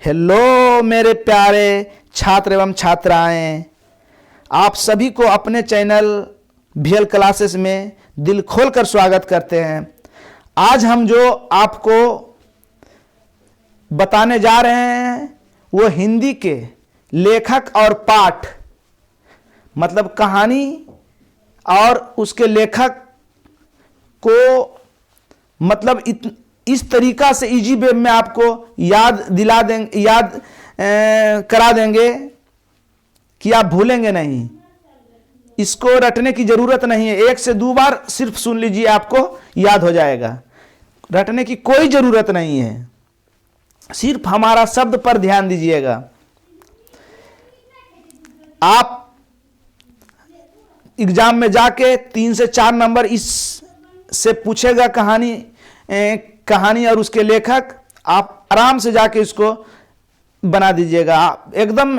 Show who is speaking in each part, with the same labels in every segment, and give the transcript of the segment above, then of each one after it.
Speaker 1: Hello मेरे प्यारे छात्र एवं छात्राएं, आप सभी को अपने चैनल VL क्लासेस में दिल खोलकर स्वागत करते हैं। आज हम जो आपको बताने जा रहे हैं वो हिंदी के लेखक और पाठ, मतलब कहानी और उसके लेखक को मतलब इस तरीका से इजी वे में आपको याद करा देंगे कि आप भूलेंगे नहीं। इसको रटने की जरूरत नहीं है, 1 से 2 बार सिर्फ सुन लीजिए, आपको याद हो जाएगा। रटने की कोई जरूरत नहीं है, सिर्फ हमारा शब्द पर ध्यान दीजिएगा। आप एग्जाम में जाके 3 से 4 नंबर इस से पूछेगा कहानी और उसके लेखक, आप आराम से जाके इसको बना दीजिएगा। आप एकदम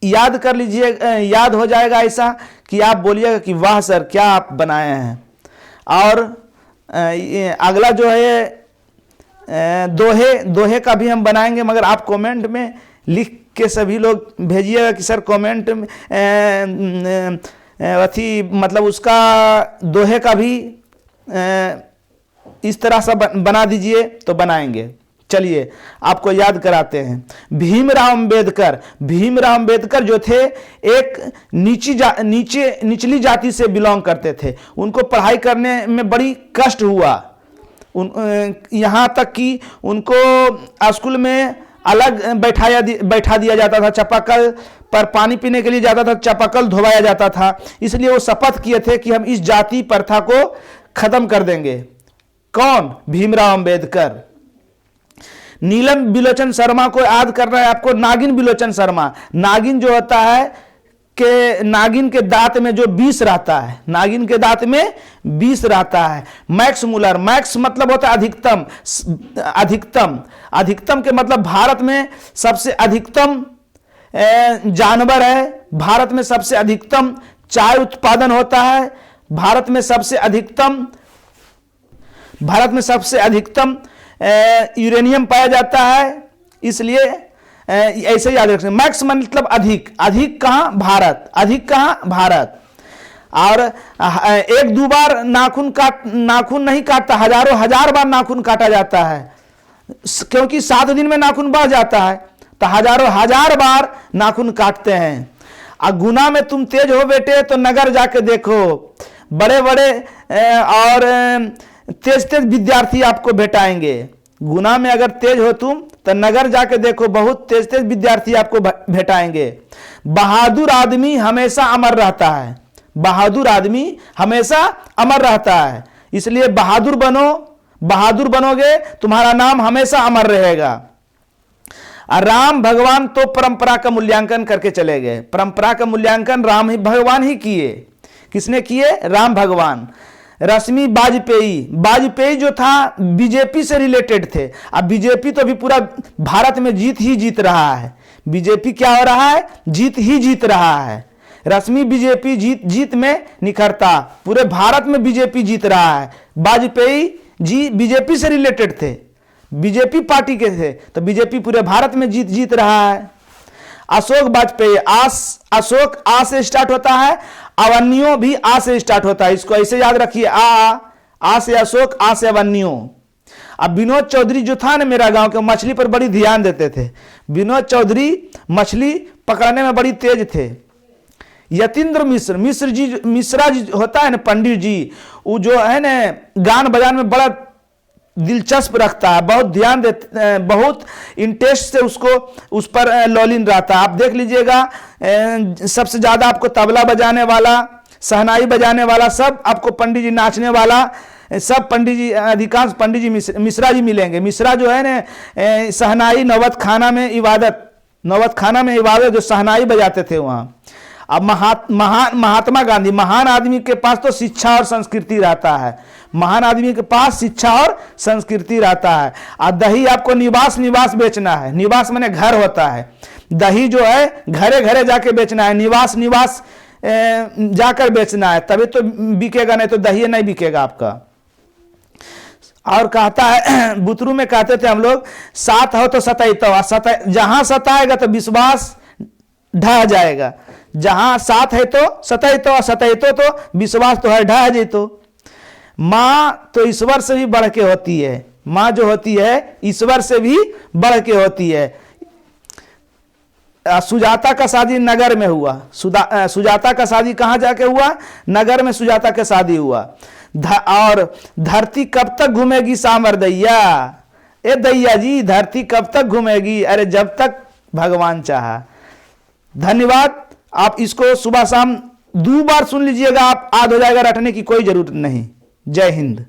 Speaker 1: याद कर लीजिए, याद हो जाएगा ऐसा कि आप बोलिएगा कि वाह सर क्या आप बनाए हैं। और अगला जो है दोहे का भी हम बनाएंगे, मगर आप कमेंट में लिख के सभी लोग भेजिएगा कि सर कमेंट में मतलब उसका दोहे का भी इस तरह से बना दीजिए तो बनाएंगे। चलिए आपको याद कराते हैं। भीमराव अंबेडकर जो थे एक निचली जाति से बिलोंग करते थे। उनको पढ़ाई करने में बड़ी कष्ट हुआ, यहाँ तक कि उनको स्कूल में अलग बैठा दिया जाता था। चापाकल पर पानी पीने के लिए जाता था, चापाकल धोवाया जाता था। इसलिए वो शपथ किए थे कि हम इस जाति प्रथा को खत्म कर देंगे। कौन? भीमराव अंबेडकर। नीलम बिलोचन शर्मा को याद करना है आपको। नागिन बिलोचन शर्मा, नागिन जो होता है कि नागिन के दांत में जो विष रहता है, नागिन के दांत में विष रहता है। मैक्स मुलर, मैक्स मतलब होता है अधिकतम के मतलब भारत में सबसे अधिकतम जानवर है। भारत में सबसे अधिकतम चाय उत्पादन होता है। भारत में सबसे अधिकतम यूरेनियम पाया जाता है। इसलिए ऐसे याद रखें। मैक्स मतलब अधिक कहां? भारत। अधिक कहां? भारत। और 1-2 बार नाखून नहीं काटता, हजार बार नाखून काटा जाता है, क्योंकि 7 दिन में नाखून बढ़ जाता है, तो हजार बार नाखून काटते हैं। और गुना में तुम तेज हो बेटे तो नगर जाके देखो, बड़े बड़े और तेज विद्यार्थी आपको भेटाएंगे। गुना में अगर तेज हो तुम तो नगर जाके देखो, बहुत तेज विद्यार्थी आपको भेटाएंगे। बहादुर आदमी हमेशा अमर रहता है। बहादुर आदमी हमेशा अमर रहता है, इसलिए बहादुर बनोगे, तुम्हारा नाम हमेशा अमर रहेगा। राम भगवान तो परंपरा का मूल्यांकन करके चले गए। परंपरा का मूल्यांकन भगवान ही किए। किसने किए? राम भगवान। रश्मि वाजपेयी जो था बीजेपी से रिलेटेड थे। अब बीजेपी तो अभी पूरा भारत में जीत रहा है। बीजेपी क्या हो रहा है? जीत रहा है। रश्मि बीजेपी जीत में निखरता, पूरे भारत में बीजेपी जीत रहा है। वाजपेयी जी बीजेपी से रिलेटेड थे, बीजेपी पार्टी के थे, तो बीजेपी पूरे भारत में जीत रहा है। अशोक वाजपेयी, अशोक आ से स्टार्ट होता है, अवन्यो भी आ से स्टार्ट होता है। इसको ऐसे याद रखिए, आ से अशोक, आ से अवन्यो। अब विनोद चौधरी जो था ना मेरा गांव के, मछली पर बड़ी ध्यान देते थे। विनोद चौधरी मछली पकड़ने में बड़ी तेज थे। यतीन्द्र मिश्रा जी होता है ना, पंडित जी, वो जो है ना गान बजान में बड़ा दिलचस्प रखता है, बहुत ध्यान देते, बहुत इंटरेस्ट से उस पर लॉलिन रहता है। आप देख लीजिएगा, सबसे ज्यादा आपको तबला बजाने वाला, सहनाई बजाने वाला, सब आपको पंडित जी, नाचने वाला सब पंडित जी, अधिकांश पंडित जी मिश्रा जी मिलेंगे। मिश्रा जो है ना सहनाई नौबत खाना में इबादत जो सहनाई बजाते थे वहां। अब महात्मा गांधी, महान आदमी के पास तो शिक्षा और संस्कृति रहता है। महान आदमी के पास शिक्षा और संस्कृति रहता है। और दही आपको निवास बेचना है। निवास माने घर होता है। दही जो है घरे जाके बेचना है, निवास जाकर बेचना है, तभी तो बिकेगा, नहीं तो दही नहीं बिकेगा आपका। और कहता है बुतरू में कहते थे हम लोग, सात हो तो सतैतो, जहां सताएगा तो विश्वास ढह जाएगा, जहां सात है तो सतैतो, सतैतो तो विश्वास तो है ढह जेतो। माँ तो ईश्वर से भी बढ़ के होती है, माँ जो होती है ईश्वर से भी बढ़ के होती है। सुजाता का शादी नगर में हुआ, सुजाता का शादी कहाँ जाके हुआ? नगर में सुजाता का शादी हुआ। और धरती कब तक घूमेगी सांवर दैया, ए दैया जी धरती कब तक घूमेगी? अरे जब तक भगवान चाहा। धन्यवाद। आप इसको सुबह शाम 2 बार सुन लीजिएगा, आप याद हो जाएगा, रटने की कोई जरूरत नहीं। जय हिंद।